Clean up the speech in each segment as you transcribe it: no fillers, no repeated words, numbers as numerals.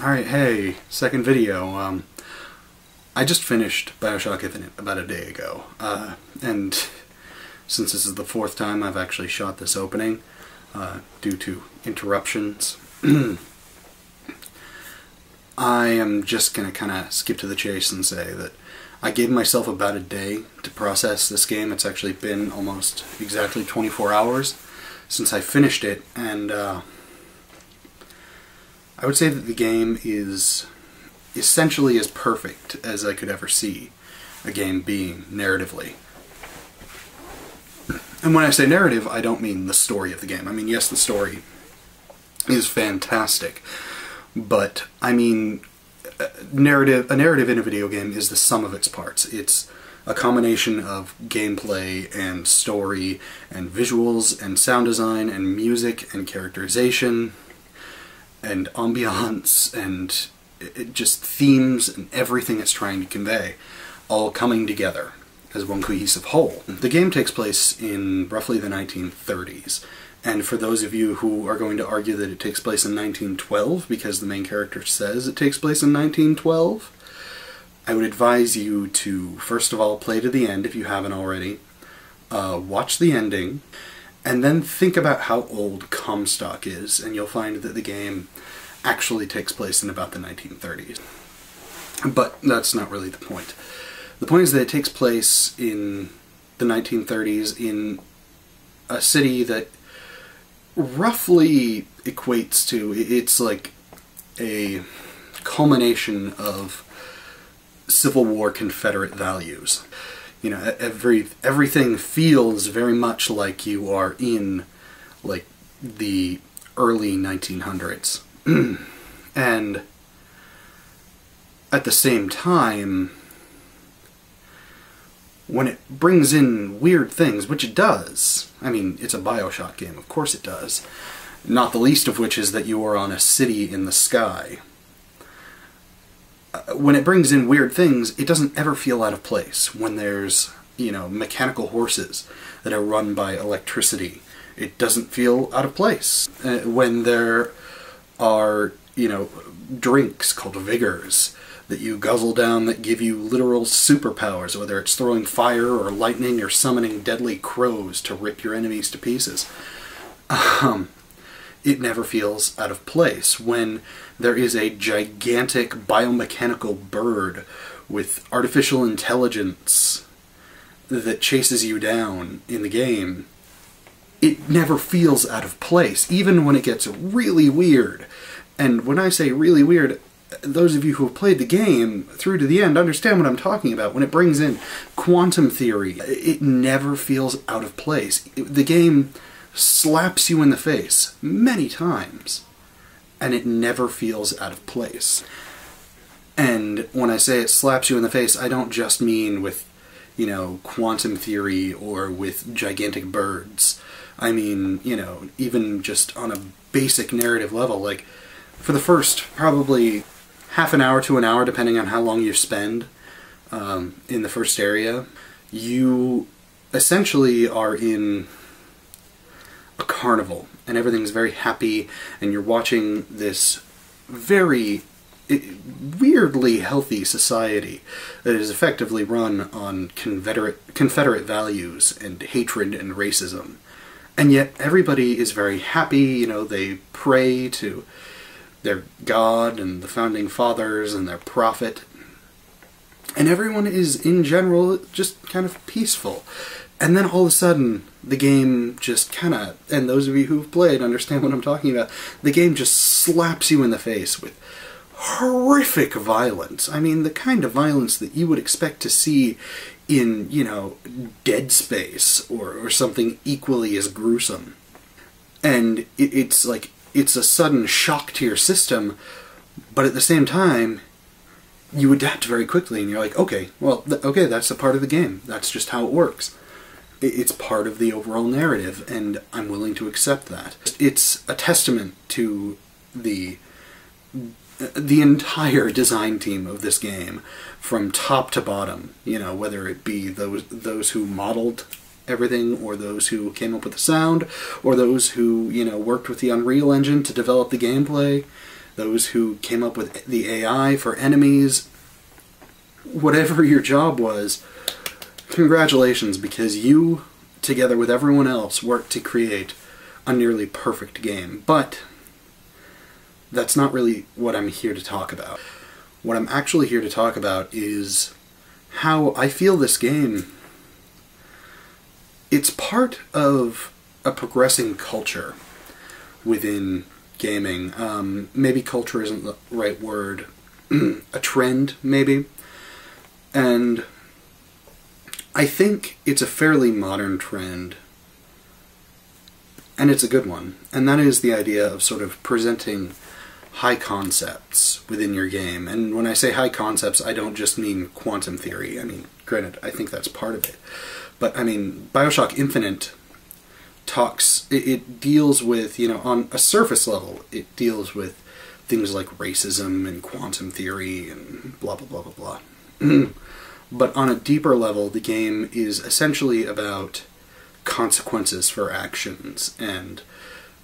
Alright, hey, second video. I just finished Bioshock Infinite about a day ago, and since this is the fourth time I've actually shot this opening, due to interruptions, I am just gonna kinda skip to the chase and say that I gave myself about a day to process this game. It's actually been almost exactly 24 hours since I finished it, and I would say that the game is essentially as perfect as I could ever see a game being narratively. And when I say narrative, I don't mean the story of the game. I mean, yes, the story is fantastic, but I mean a narrative in a video game is the sum of its parts. It's a combination of gameplay and story and visuals and sound design and music and characterization and ambiance and just themes and everything it's trying to convey, all coming together as one cohesive whole. The game takes place in roughly the 1930s, and for those of you who are going to argue that it takes place in 1912 because the main character says it takes place in 1912, I would advise you to, first of all, play to the end if you haven't already, watch the ending, and then think about how old Comstock is, and you'll find that the game actually takes place in about the 1930s. But that's not really the point. The point is that it takes place in the 1930s in a city that roughly equates to, it's like a culmination of Civil War Confederate values. You know, everything feels very much like you are in, like, the early 1900s. And at the same time, when it brings in weird things, which it does, I mean, it's a Bioshock game, of course it does, not the least of which is that you are on a city in the sky. When it brings in weird things, it doesn't ever feel out of place. When there's, you know, mechanical horses that are run by electricity, it doesn't feel out of place. When there are, you know, drinks called vigors that you guzzle down that give you literal superpowers, whether it's throwing fire or lightning or summoning deadly crows to rip your enemies to pieces, it never feels out of place. When there is a gigantic biomechanical bird with artificial intelligence that chases you down in the game, it never feels out of place, even when it gets really weird. And when I say really weird, those of you who have played the game through to the end understand what I'm talking about. When it brings in quantum theory, it never feels out of place. The game slaps you in the face many times, and it never feels out of place. And when I say it slaps you in the face, I don't just mean with, you know, quantum theory or with gigantic birds. I mean, you know, even just on a basic narrative level, like, for the first probably half an hour to an hour, depending on how long you spend in the first area, you essentially are in a carnival, and everything's very happy, and you're watching this very weirdly healthy society that is effectively run on Confederate values and hatred and racism. And yet everybody is very happy, you know, they pray to their God and the founding fathers and their prophet. And everyone is, in general, just kind of peaceful. And then all of a sudden, the game just kind of, and those of you who've played understand what I'm talking about, the game just slaps you in the face with horrific violence. I mean, the kind of violence that you would expect to see in, you know, Dead Space or something equally as gruesome. And it's like, it's a sudden shock to your system, but at the same time, you adapt very quickly, and you're like, okay, well, okay, that's a part of the game. That's just how it works. It's part of the overall narrative, and I'm willing to accept that. It's a testament to the entire design team of this game, from top to bottom, you know, whether it be those who modeled everything, or those who came up with the sound, or those who, you know, worked with the Unreal Engine to develop the gameplay. those who came up with the AI for enemies. Whatever your job was, congratulations, because you, together with everyone else, worked to create a nearly perfect game. But that's not really what I'm here to talk about. What I'm actually here to talk about is how I feel this game, it's part of a progressing culture within gaming. Maybe culture isn't the right word. A trend, maybe. And I think it's a fairly modern trend, and it's a good one. And that is the idea of sort of presenting high concepts within your game. And when I say high concepts, I don't just mean quantum theory. I mean, granted, I think that's part of it. But, I mean, Bioshock Infinite talks, it deals with, you know, on a surface level, it deals with things like racism and quantum theory and blah, blah, blah, blah, blah. But on a deeper level, the game is essentially about consequences for actions and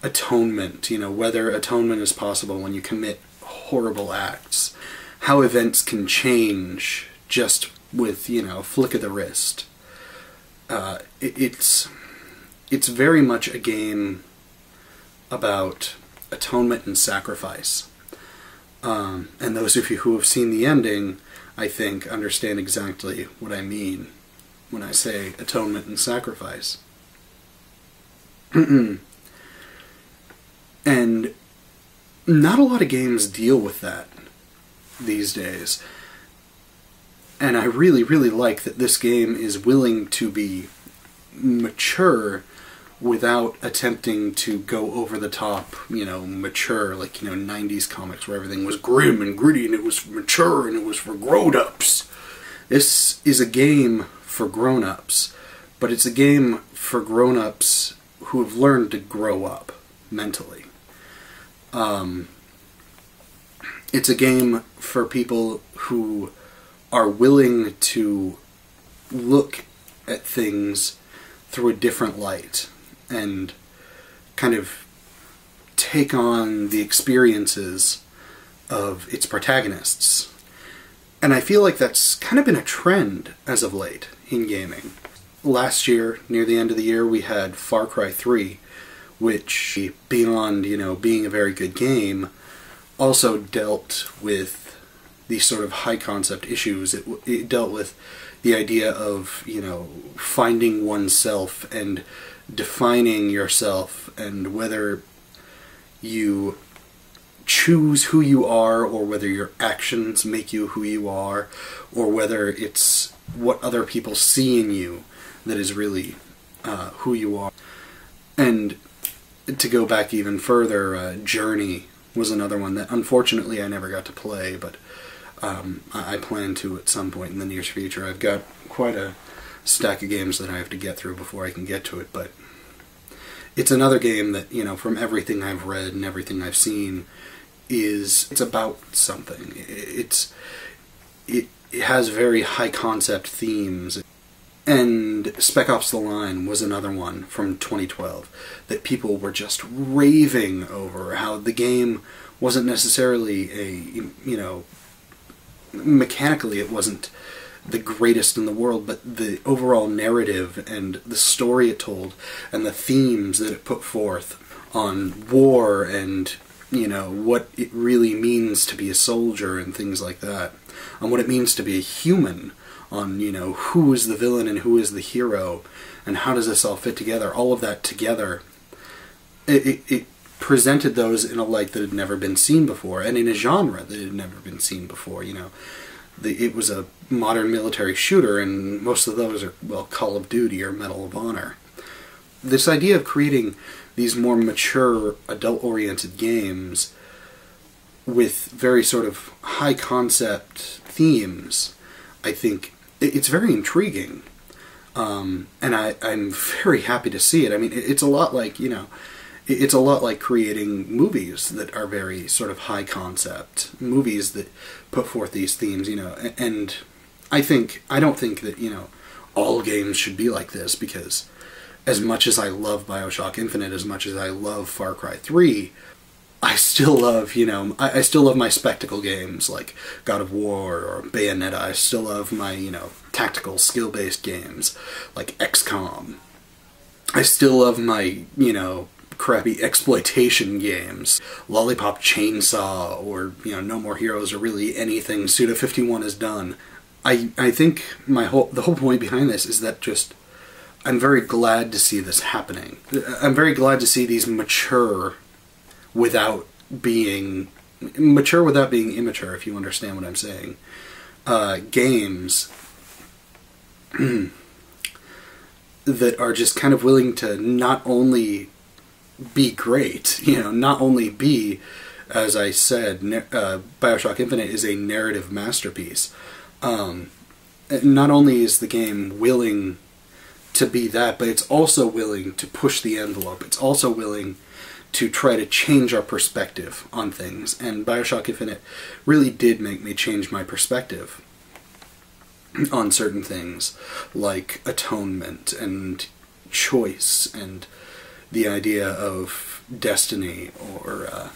atonement, you know, whether atonement is possible when you commit horrible acts, how events can change just with, you know, a flick of the wrist. It's very much a game about atonement and sacrifice. And those of you who have seen the ending, I think, understand exactly what I mean when I say atonement and sacrifice. And not a lot of games deal with that these days. And I really, really like that this game is willing to be mature without attempting to go over the top, you know, mature, like, you know, 90s comics where everything was grim and gritty and it was mature and it was for grown-ups. This is a game for grown-ups, but it's a game for grown-ups who have learned to grow up mentally. It's a game for people who are willing to look at things through a different light and kind of take on the experiences of its protagonists. And I feel like that's kind of been a trend as of late in gaming. Last year, near the end of the year, we had Far Cry 3, which, beyond, you know, being a very good game, also dealt with these sort of high concept issues. It dealt with the idea of, you know, finding oneself and defining yourself, and whether you choose who you are or whether your actions make you who you are, or whether it's what other people see in you that is really who you are. And to go back even further, Journey was another one that unfortunately I never got to play, but I plan to at some point in the near future. I've got quite a stack of games that I have to get through before I can get to it, but it's another game that, you know, from everything I've read and everything I've seen, it's about something. It has very high concept themes. And Spec Ops: The Line was another one from 2012 that people were just raving over, how the game wasn't necessarily a, you know, mechanically it wasn't the greatest in the world, but the overall narrative and the story it told and the themes that it put forth on war and, you know, what it really means to be a soldier and things like that, on what it means to be a human, on, you know, who is the villain and who is the hero, and how does this all fit together, all of that together. It presented those in a light that had never been seen before, and in a genre that had never been seen before, you know. It was a modern military shooter, and most of those are, well, Call of Duty or Medal of Honor. This idea of creating these more mature, adult-oriented games with very sort of high-concept themes, I think it's very intriguing. And I'm very happy to see it. I mean, it's a lot like, you know, it's a lot like creating movies that are very sort of high concept, movies that put forth these themes, you know, and I don't think that, you know, all games should be like this, because as much as I love Bioshock Infinite, as much as I love Far Cry 3, I still love, you know, I still love my spectacle games like God of War or Bayonetta. I still love my, you know, tactical skill-based games like XCOM. I still love my, you know, crappy exploitation games, Lollipop Chainsaw, or, you know, No More Heroes, or really anything Suda51 has done. I think the whole point behind this is that just, I'm very glad to see this happening. I'm very glad to see these mature without being immature, if you understand what I'm saying. Games that are just kind of willing to not only be great, you know, not only be, as I said, Bioshock Infinite is a narrative masterpiece. Not only is the game willing to be that, but it's also willing to push the envelope. It's also willing to try to change our perspective on things. And Bioshock Infinite really did make me change my perspective on certain things, like atonement and choice and the idea of destiny, or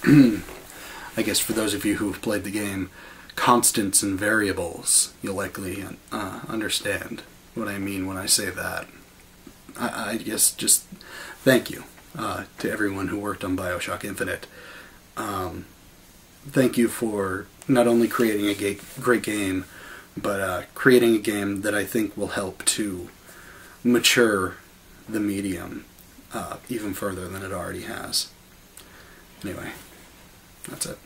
I guess for those of you who've played the game, constants and variables. You'll likely understand what I mean when I say that. I guess just thank you to everyone who worked on Bioshock Infinite. Thank you for not only creating a great game, but creating a game that I think will help to mature the medium even further than it already has. Anyway, that's it.